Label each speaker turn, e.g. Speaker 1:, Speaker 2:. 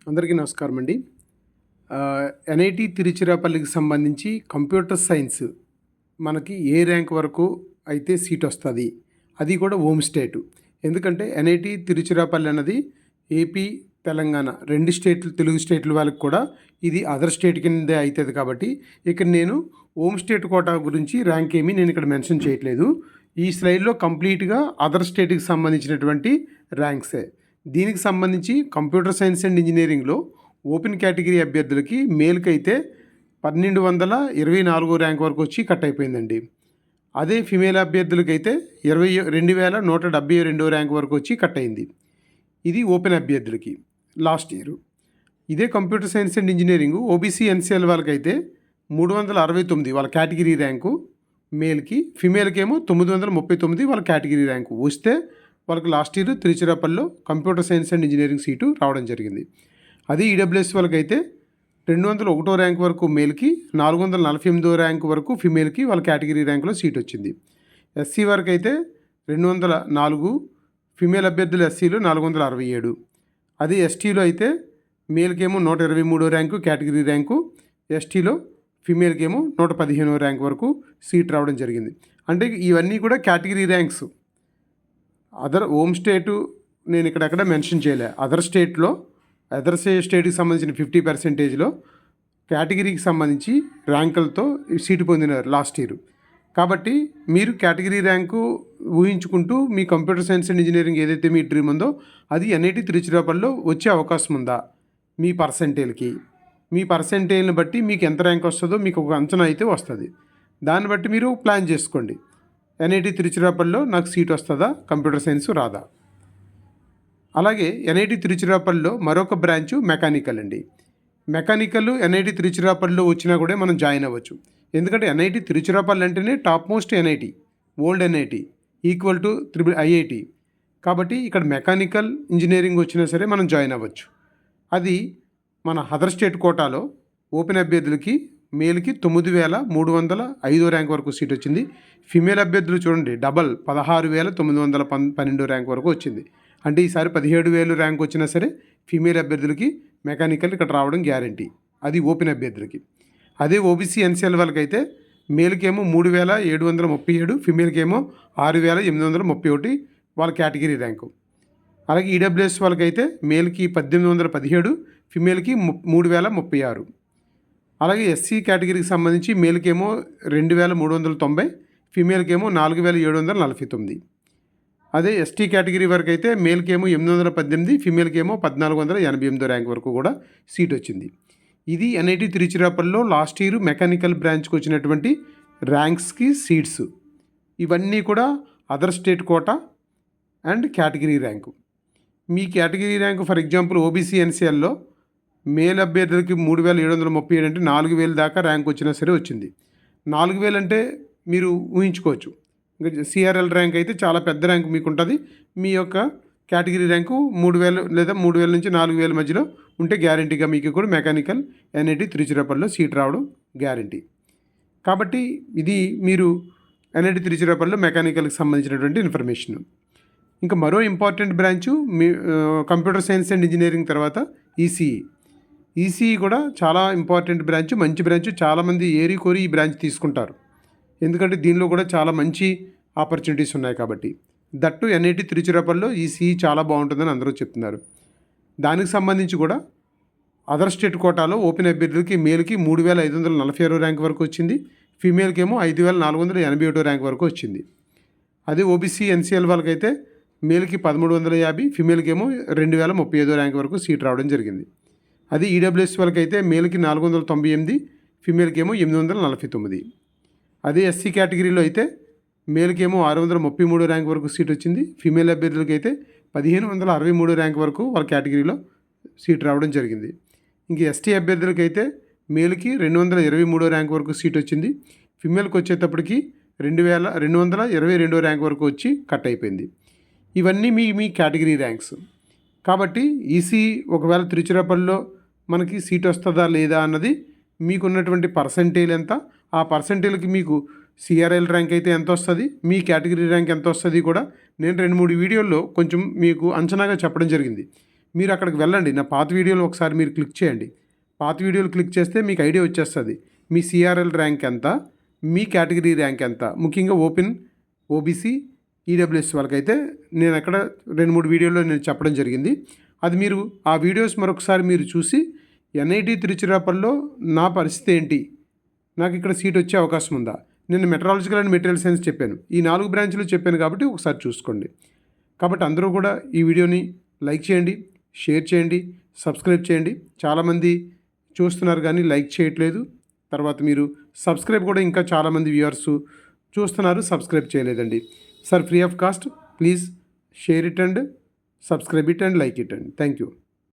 Speaker 1: అందరికీ నమస్కారం అండి. ఎన్ఐటి తిరుచిరాపల్లికి సంబంధించి కంప్యూటర్ సైన్స్ మనకి ఏ ర్యాంక్ వరకు అయితే సీట్ వస్తుంది, అది కూడా హోమ్ స్టేటు. ఎందుకంటే ఎన్ఐటి తిరుచిరాపల్లి అన్నది ఏపీ, తెలంగాణ రెండు స్టేట్లు, తెలుగు స్టేట్ల వాళ్ళకి కూడా ఇది అదర్ స్టేట్ కిందే అవుతుంది. కాబట్టి ఇక్కడ నేను హోమ్ స్టేట్ కోటా గురించి ర్యాంక్ ఏమీ నేను ఇక్కడ మెన్షన్ చేయట్లేదు. ఈ స్లైడ్లో కంప్లీట్గా అదర్ స్టేట్కి సంబంధించినటువంటి ర్యాంక్సే. దీనికి సంబంధించి కంప్యూటర్ సైన్స్ అండ్ ఇంజనీరింగ్లో ఓపెన్ కేటగిరీ అభ్యర్థులకి మేల్కి అయితే 1224 ర్యాంక్ వరకు వచ్చి కట్ అయిపోయిందండి. అదే ఫిమేల్ అభ్యర్థులకైతే 22,172 ర్యాంక్ వరకు వచ్చి కట్ అయింది. ఇది ఓపెన్ అభ్యర్థులకి లాస్ట్ ఇయర్. ఇదే computer science and engineering OBC NCL వాళ్ళకైతే 369 వాళ్ళ కేటగిరీ ర్యాంకు మేల్కి, ఫిమేల్కి ఏమో 939 వాళ్ళ కేటగిరీ ర్యాంకు వస్తే వాళ్ళకి లాస్ట్ ఇయర్ తిరుచిరాపల్లిలో computer science and engineering seat రావడం జరిగింది. అది ఈడబ్ల్యూఎస్ వాళ్ళకైతే 201 ర్యాంక్ వరకు మేల్కి, 448 ర్యాంక్ వరకు ఫిమేల్కి వాళ్ళ కేటగిరీ ర్యాంకులో సీట్ వచ్చింది. ఎస్సీ వరకు అయితే 204, ఫిమేల్ అభ్యర్థులు ఎస్సీలో 467. అది ఎస్టీలో అయితే మేల్కి ఏమో 123 ర్యాంకు కేటగిరీ ర్యాంకు, ఎస్టీలో ఫిమేల్కి ఏమో 115 ర్యాంక్ వరకు సీట్ రావడం జరిగింది. అంటే ఇవన్నీ కూడా కేటగిరీ ర్యాంక్స్. అదర్ హోమ్ స్టేటు నేను ఇక్కడెక్కడ మెన్షన్ చేయలే. అదర్ స్టేట్కి సంబంధించిన 50%లో కేటగిరీకి సంబంధించి ర్యాంకులతో సీటు పొందినారు లాస్ట్ ఇయర్. కాబట్టి మీరు కేటగిరీ ర్యాంకు ఊహించుకుంటూ మీ కంప్యూటర్ సైన్స్ అండ్ ఇంజనీరింగ్ ఏదైతే మీ డ్రీమ్ ఉందో అది ఎన్ఐటి తిరుచిరాపల్లిలో వచ్చే అవకాశం ఉందా? మీ పర్సెంటేజ్ని బట్టి మీకు ఎంత ర్యాంక్ వస్తుందో మీకు ఒక అంచనా అయితే వస్తుంది. దాన్ని బట్టి మీరు ప్లాన్ చేసుకోండి. ఎన్ఐటి తిరుచిరాపల్లిలో నాకు సీట్ వస్తుందా, కంప్యూటర్ సైన్స్ రాదా? అలాగే ఎన్ఐటి తిరుచిరాపల్లిలో మరొక బ్రాంచ్ మెకానికల్ అండి. మెకానికల్ ఎన్ఐటి తిరుచిరాపల్లిలో వచ్చినా కూడా మనం జాయిన్ అవ్వచ్చు. ఎందుకంటే ఎన్ఐటి తిరుచిరాపల్లి అంటేనే top most NIT, old NIT equal to IIT. కాబట్టి ఇక్కడ మెకానికల్ ఇంజనీరింగ్ వచ్చినా సరే మనం జాయిన్ అవ్వచ్చు. అది మన అదర్ స్టేట్ కోటాలో ఓపెన్ అభ్యర్థులకి మేల్కి 9,305 ర్యాంక్ వరకు సీట్ వచ్చింది. ఫిమేల్ అభ్యర్థులు చూడండి, డబల్ 16,912 ర్యాంక్ వరకు వచ్చింది. అంటే ఈసారి 17,000 ర్యాంక్ వచ్చినా సరే ఫిమేల్ అభ్యర్థులకి మెకానికల్ ఇక్కడ రావడం గ్యారంటీ. అది ఓపెన్ అభ్యర్థులకి. అదే ఓబీసీ ఎన్సీఎల్ వాళ్ళకైతే మేల్కి ఏమో 3,737, ఫిమేల్కి ఏమో 6,831 వాళ్ళ కేటగిరీ ర్యాంకు. అలాగే ఈడబ్ల్యూఎస్ వాళ్ళకైతే మేల్కి 1,817, ఫిమేల్కి 3,036. అలాగే ఎస్సీ కేటగిరీకి సంబంధించి మేల్కి ఏమో 2,390, ఫిమేల్కి ఏమో 4,749. అదే ఎస్టీ కేటగిరీ వరకు అయితే మేల్కి ఏమో 818, ఫిమేల్కి ఏమో 1,488 ర్యాంక్ వరకు కూడా సీట్ వచ్చింది. ఇది ఎన్ఐటి తిరుచిరాపల్లిలో లాస్ట్ ఇయర్ మెకానికల్ బ్రాంచ్కి వచ్చినటువంటి ర్యాంక్స్కి సీట్స్. ఇవన్నీ కూడా other state quota and category rank. మీ category rank for example OBC ఎన్సీఎల్లో మేల్ అభ్యర్థులకి 3,737 అంటే 4,000 దాకా ర్యాంక్ వచ్చినా సరే వచ్చింది. 4,000 అంటే మీరు ఊహించుకోవచ్చు. ఇంకా సిఆర్ఎల్ ర్యాంక్ అయితే చాలా పెద్ద ర్యాంక్ మీకు ఉంటుంది. మీ యొక్క కేటగిరీ ర్యాంకు 3,000 లేదా 3,000 నుంచి 4,000 మధ్యలో ఉంటే గ్యారంటీగా మీకు కూడా మెకానికల్ ఎన్ఐటి తిరుచిరాపల్లిలో సీట్ రావడం గ్యారంటీ. కాబట్టి ఇది మీరు ఎన్ఐటి తిరుచిరాపల్లిలో మెకానికల్కి సంబంధించినటువంటి ఇన్ఫర్మేషన్. ఇంకా మరో important branch me computer science and engineering తర్వాత ఈసీఈ కూడా చాలా ఇంపార్టెంట్ బ్రాంచ్, మంచి బ్రాంచ్. చాలామంది ఏరి కోరి ఈ బ్రాంచ్ తీసుకుంటారు. ఎందుకంటే దీనిలో కూడా చాలా మంచి ఆపర్చునిటీస్ ఉన్నాయి కాబట్టి. దట్టు ఎన్ఐటి తిరుచిరాపల్లిలో ఈసీఈ చాలా బాగుంటుందని అందరూ చెప్తున్నారు. దానికి సంబంధించి కూడా అదర్ స్టేట్ కోటాలో ఓపెన్ అభ్యర్థులకి మేల్కి 3,546 ర్యాంక్ వరకు వచ్చింది, ఫీమేల్కి ఏమో 5,481 ర్యాంక్ వరకు వచ్చింది. అదే ఓబీసీ ఎన్సీఎల్ వాళ్ళకైతే మేల్కి 1,350, ఫిమేల్కి ఏమో 2,035 ర్యాంక్ వరకు సీట్ రావడం జరిగింది. అది ఈడబ్ల్యూఎస్ వాళ్ళకైతే మేల్కి 498, ఫిమేల్కి ఏమో 849. అదే ఎస్సీ కేటగిరీలో అయితే మేల్కి ఏమో 633 ర్యాంక్ వరకు సీట్ వచ్చింది, ఫిమేల్ అభ్యర్థులకి అయితే 1,563 ర్యాంక్ వరకు వాళ్ళ కేటగిరీలో సీట్ రావడం జరిగింది. ఇంక ఎస్టీ అభ్యర్థులకి అయితే మేల్కి 223 ర్యాంక్ వరకు సీట్ వచ్చింది, ఫిమేల్కి వచ్చేటప్పటికి 2,222 ర్యాంక్ వరకు వచ్చి కట్ అయిపోయింది. ఇవన్నీ మీ కేటగిరీ ర్యాంక్స్. కాబట్టి ఈసీ ఒకవేళ తిరుచిరాపల్లిలో మనకి సీట్ వస్తుందా లేదా అన్నది మీకున్నటువంటి పర్సంటేజ్ ఎంత, ఆ పర్సంటేజ్కి మీకు సిఆర్ఎల్ ర్యాంక్ అయితే ఎంత వస్తుంది, మీ కేటగిరీ ర్యాంక్ ఎంత వస్తుంది కూడా నేను 2-3 వీడియోల్లో కొంచెం మీకు అంచనాగా చెప్పడం జరిగింది. మీరు అక్కడికి వెళ్ళండి. నా పాత వీడియోలు ఒకసారి మీరు క్లిక్ చేయండి. పాత వీడియోలు క్లిక్ చేస్తే మీకు ఐడియా వచ్చేస్తుంది. మీ సిఆర్ఎల్ ర్యాంక్ ఎంత, మీ కేటగిరీ ర్యాంక్ ఎంత. ముఖ్యంగా ఓపెన్, ఓబీసీ, ఈడబ్ల్యూఎస్ వాళ్ళకైతే నేను అక్కడ 2-3 వీడియోల్లో నేను చెప్పడం జరిగింది. అది మీరు ఆ వీడియోస్ మరొకసారి మీరు చూసి ఎన్ఐటి తిరుచిరాపల్లో నా పరిస్థితి ఏంటి, నాకు ఇక్కడ సీట్ వచ్చే అవకాశం ఉందా. నేను మెట్రాలజికల్ అండ్ మెటీరియల్ సైన్స్ చెప్పాను, ఈ 4 బ్రాంచ్లు చెప్పాను కాబట్టి ఒకసారి చూసుకోండి. కాబట్టి అందరూ కూడా ఈ వీడియోని లైక్ చేయండి, షేర్ చేయండి, సబ్స్క్రైబ్ చేయండి. చాలామంది చూస్తున్నారు కానీ లైక్ చేయట్లేదు. తర్వాత మీరు సబ్స్క్రైబ్ కూడా ఇంకా చాలామంది వ్యూవర్స్ చూస్తున్నారు, సబ్స్క్రైబ్ చేయలేదండి. Sir, free of cost, please share it and subscribe it and like it and thank you.